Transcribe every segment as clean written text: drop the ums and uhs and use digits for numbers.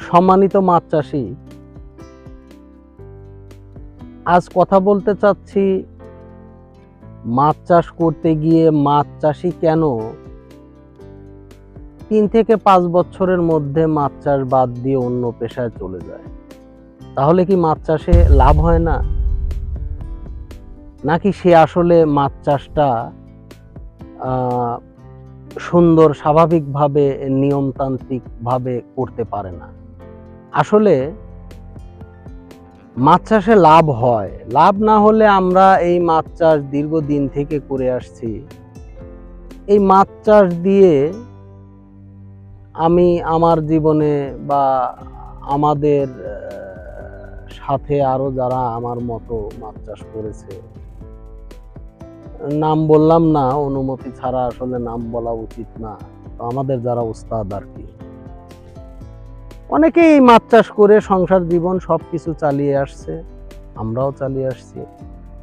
সম্মানিত মাছ চাষি, আজ কথা বলতে চাচ্ছি মাছ চাষ করতে গিয়ে মাছ চাষি কেন 3 থেকে 5 বছরের মধ্যে মাছ চাষ বাদ দিয়ে অন্য পেশায় চলে যায়। তাহলে কি মাছ চাষে লাভ হয় না, নাকি সে আসলে মাছ চাষটা সুন্দর স্বাভাবিকভাবে নিয়মতান্ত্রিকভাবে করতে পারে না? আসলে মাছ চাষে লাভ হয়, লাভ না হলে আমরা এই মাছ চাষ দীর্ঘদিন থেকে করে আসছি। এই মাছ চাষ দিয়ে আমি আমার জীবনে বা আমাদের সাথে আরো যারা আমার মতো মাছ চাষ করেছে, নাম বললাম না, অনুমতি ছাড়া আসলে নাম বলা উচিত না, আমাদের যারা উস্তাদ আর কি, অনেকেই মাছ চাষ করে সংসার জীবন সবকিছু চালিয়ে আসছে, আমরাও চালিয়ে আসছি,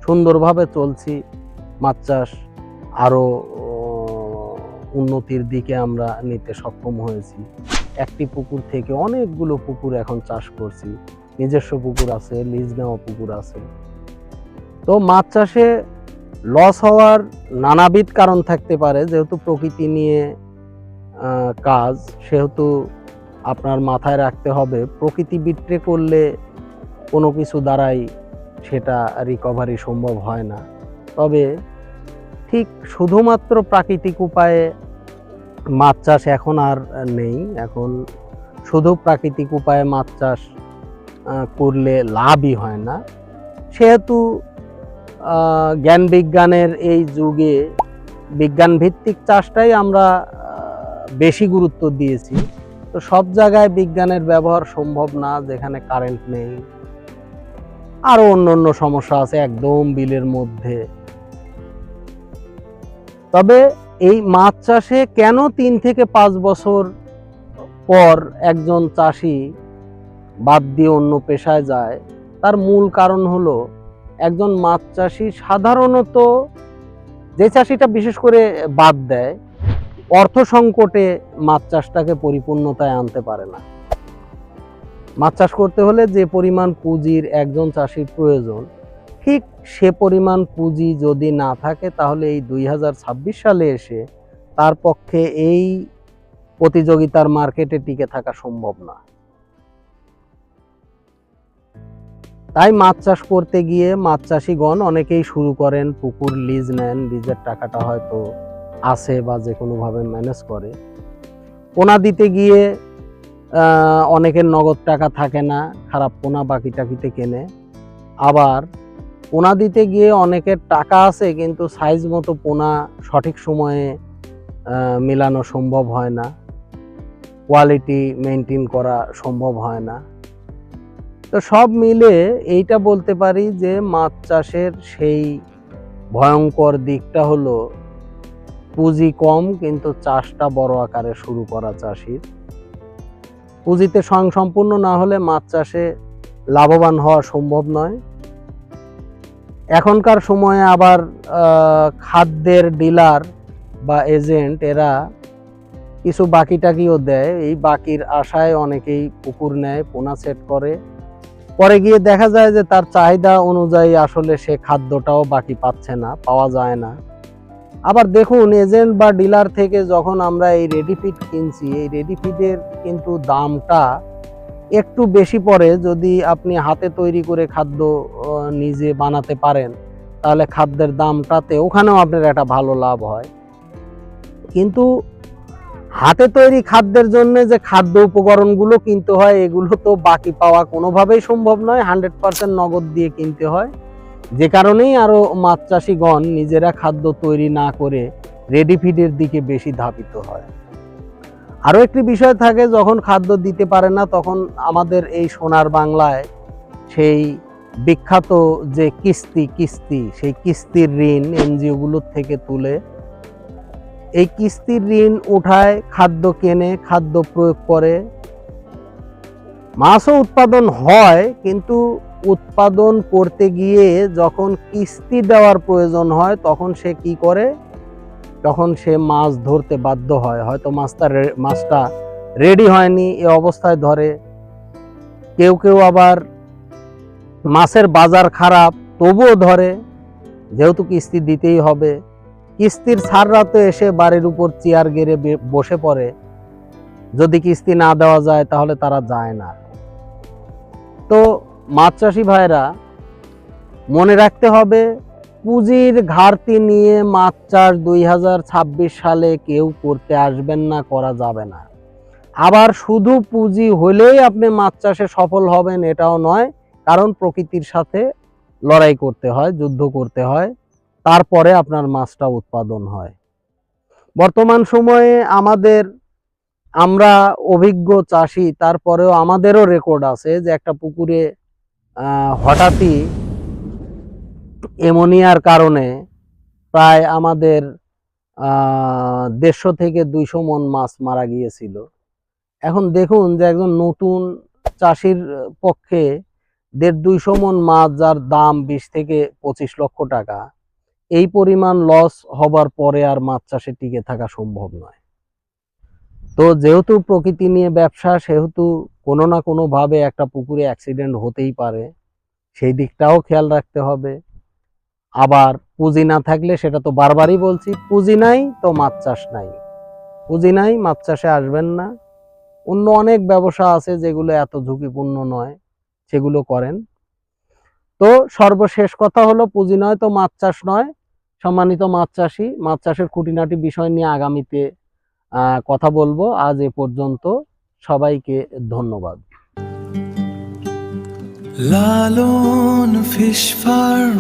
সুন্দরভাবে চলছি। মাছ চাষ আরো উন্নতির দিকে আমরা নিতে সক্ষম হয়েছি। একটি পুকুর থেকে অনেকগুলো পুকুর এখন চাষ করছি, নিজস্ব পুকুর আছে, লিজ নেওয়া পুকুর আছে। তো মাছ চাষে লস হওয়ার নানাবিধ কারণ থাকতে পারে, যেহেতু প্রকৃতি নিয়ে কাজ, সেহেতু আপনার মাথায় রাখতে হবে প্রকৃতি বিট্রে করলে কোনো কিছু দ্বারাই সেটা রিকভারি সম্ভব হয় না। তবে ঠিক শুধুমাত্র প্রাকৃতিক উপায়ে মাছ চাষ এখন আর নেই। এখন শুধু প্রাকৃতিক উপায়ে মাছ চাষ করলে লাভই হয় না, সেহেতু জ্ঞান বিজ্ঞানের এই যুগে বিজ্ঞান ভিত্তিক চাষটাই আমরা বেশি গুরুত্ব দিয়েছি। তো সব জায়গায় বিজ্ঞানের ব্যবহার সম্ভব না, যেখানে কারেন্ট নেই, আরো অন্য সমস্যা আছে একদম বিলের মধ্যে। তবে এই মাছ চাষে কেন 3 থেকে 5 বছর পর একজন চাষি বাদ দিয়ে অন্য পেশায় যায়, তার মূল কারণ হলো একজন মাছ চাষি সাধারণত, যে চাষিটা বিশেষ করে বাদ দেয়, অর্থ সংকটে মাছ চাষটাকে পরিপূর্ণতায় আনতে পারে না। মাছ চাষ করতে হলে যে পরিমাণ পুঁজির একজন চাষির প্রয়োজন, ঠিক সে পরিমাণ পুঁজি যদি না থাকে, তাহলে এই 2026 সালে এসে তার পক্ষে এই প্রতিযোগিতার মার্কেটে টিকে থাকা সম্ভব না। তাই মাছ চাষ করতে গিয়ে মাছ চাষিগণ অনেকেই শুরু করেন, পুকুর লিজ নেন, লিজের টাকাটা হয়তো আছে বা যে কোনোভাবে ম্যানেজ করে। পোনা দিতে গিয়ে অনেকের নগদ টাকা থাকে না, খারাপ পোনা বাকি টাকিতে কেনে। আবার পোনা দিতে গিয়ে অনেকের টাকা আছে, কিন্তু সাইজ মতো পোনা সঠিক সময়ে মেলানো সম্ভব হয় না, কোয়ালিটি মেনটেন করা সম্ভব হয় না। তো সব মিলে এইটা বলতে পারি যে মাছ চাষের সেই ভয়ঙ্কর দিকটা হলো পুঁজি কম, কিন্তু চাষটা বড় আকারে শুরু করা চাষির। পুঁজিতে স্বয়ংসম্পূর্ণ না হলে মাছ চাষে লাভবান হওয়া সম্ভব নয়। এখনকার সময়ে আবার খাদ্যের ডিলার বা এজেন্ট এরা কিছু বাকি টাকিও দেয়, এই বাকির আশায় অনেকেই পুকুর নেয়, পোনা সেট করে, পরে গিয়ে দেখা যায় যে তার চাহিদা অনুযায়ী আসলে সে খাদ্যটাও বাকি পাচ্ছে না, পাওয়া যায় না। আবার দেখুন, এজেন্ট বা ডিলার থেকে যখন আমরা এই রেডি ফিড কিনছি, এই রেডি ফিডের কিন্তু দামটা একটু বেশি পড়ে। যদি আপনি হাতে তৈরি করে খাদ্য নিজে বানাতে পারেন, তাহলে খাদ্যের দামটাতে ওখানেও আপনার একটা ভালো লাভ হয়। কিন্তু হাতে তৈরি খাদ্যের জন্য যে খাদ্য উপকরণগুলো কিনতে হয়, এগুলো তো বাকি পাওয়া কোনোভাবেই সম্ভব নয়, 100% নগদ দিয়ে কিনতে হয়। যে কারণেই আরো মাছ চাষিগণ নিজেরা খাদ্য তৈরি না করে রেডি ফিডের দিকে বেশি ধাবিত হয়। আরো একটি বিষয় থাকে, যখন খাদ্য দিতে পারে না, তখন আমাদের এই সোনার বাংলায় সেই বিখ্যাত যে কিস্তি, সেই কিস্তির ঋণ এনজিওগুলোর থেকে তুলে এই কিস্তির ঋণ উঠায়, খাদ্য কেনে, খাদ্য প্রয়োগ করে। মাছও উৎপাদন হয়, কিন্তু উৎপাদন করতে গিয়ে যখন কিস্তি দেওয়ার প্রয়োজন হয়, তখন সে কি করে, তখন সে মাছ ধরতে বাধ্য হয়। হয়তো মাছটা রেডি হয়নি, এ অবস্থায় ধরে, কেউ কেউ আবার মাছের বাজার খারাপ তবুও ধরে, যেহেতু কিস্তি দিতেই হবে। কিস্তির ছাড় রাতে এসে বাড়ির উপর চেয়ার গেড়ে বসে পড়ে, যদি কিস্তি না দেওয়া যায় তাহলে তারা যায় না। তো মাছ চাষি ভাইরা মনে রাখতে হবে, পুঁজির ঘাটতি নিয়ে মাছ চাষ 2026 সালে কেউ করতে আসবেন না, করা যাবে না। আবার শুধু পুঁজি হলেই আপনি মাছ চাষে সফল হবেন এটাও নয়, কারণ প্রকৃতির সাথে লড়াই করতে হয়, যুদ্ধ করতে হয়, তারপরে আপনার মাছটা উৎপাদন হয়। বর্তমান সময়ে আমরা অভিজ্ঞ চাষি, তারপরেও আমাদেরও রেকর্ড আছে যে একটা পুকুরে হঠাৎই অ্যামোনিয়ার কারণে প্রায় আমাদের 150 থেকে 200 মন মাছ মারা গিয়েছিল। এখন দেখুন যে একজন নতুন চাষির পক্ষে 150-200 মন মাছ, যার দাম 20 থেকে 25 লক্ষ টাকা, এই পরিমাণ লস হবার পরে আর মাছ চাষে টিকে থাকা সম্ভব নয়। তো যেহেতু প্রকৃতি নিয়ে ব্যবসা, সেহেতু কোনো না কোনো ভাবে একটা পুকুরে অ্যাক্সিডেন্ট হতেই পারে, সেই দিকটাও খেয়াল রাখতে হবে। আবার পুঁজি না থাকলে, সেটা তো বারবারই বলছি, পুঁজি নাই তো মাছ চাষ নাই, পুঁজি নাই মাছ চাষে আসবেন না। অন্য অনেক ব্যবসা আছে যেগুলো এত ঝুঁকিপূর্ণ নয়, সেগুলো করেন। তো সর্বশেষ কথা হলো, পুঁজি নয় তো মাছ চাষ নয়। সম্মানিত মাছ চাষি, মাছ চাষের খুঁটিনাটি বিষয় নিয়ে আগামীতে কথা বলবো। আজ এ পর্যন্ত, সবাইকে ধন্যবাদ। লালন ফিশ ফার্ম,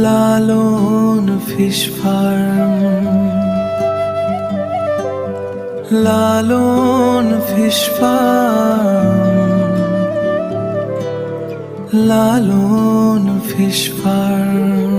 লালন ফিশ ফার্ম, লালন ফিশ ফার্ম, লালন ফিশ ফার্ম।